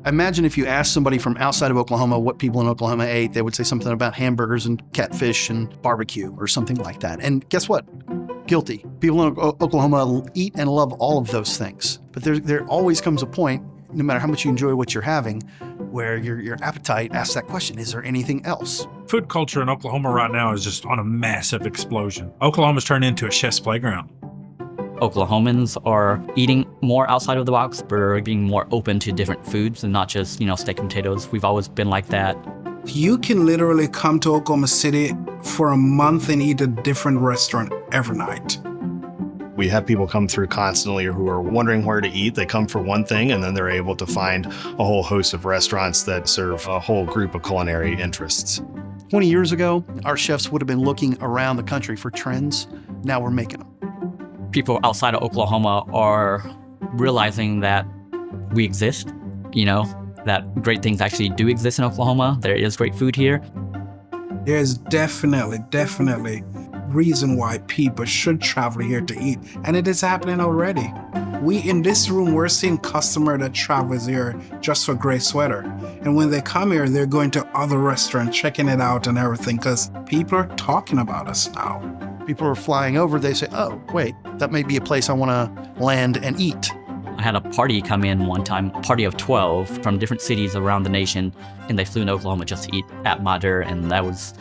I imagine if you asked somebody from outside of Oklahoma what people in Oklahoma ate, they would say something about hamburgers and catfish and barbecue or something like that. And guess what? Guilty. People in Oklahoma eat and love all of those things. But there always comes a point, no matter how much you enjoy what you're having, where your appetite asks that question, is there anything else? Food culture in Oklahoma right now is just on a massive explosion. Oklahoma's turned into a chef's playground. Oklahomans are eating more outside of the box. We're being more open to different foods and not just, steak and potatoes. We've always been like that. You can literally come to Oklahoma City for a month and eat a different restaurant every night. We have people come through constantly who are wondering where to eat. They come for one thing and then they're able to find a whole host of restaurants that serve a whole group of culinary interests. 20 years ago, our chefs would have been looking around the country for trends. Now we're making them. People outside of Oklahoma are realizing that we exist, that great things actually do exist in Oklahoma. There is great food here. There's definitely reason why people should travel here to eat, and it is happening already. We in this room, we're seeing customer that travels here just for great sweater, and when they come here, they're going to other restaurants, checking it out and everything, because people are talking about us now. People are flying over, they say, oh, wait, that may be a place I want to land and eat. I had a party come in one time, a party of 12 from different cities around the nation, and they flew in Oklahoma just to eat at Mater, and that was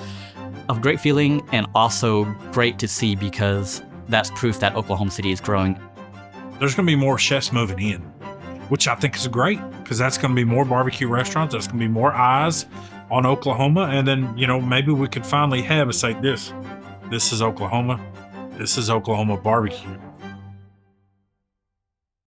a great feeling and also great to see because that's proof that Oklahoma City is growing. There's going to be more chefs moving in, which I think is great because that's going to be more barbecue restaurants. That's going to be more eyes on Oklahoma. And then, maybe we could finally have a say this is Oklahoma. This is Oklahoma barbecue.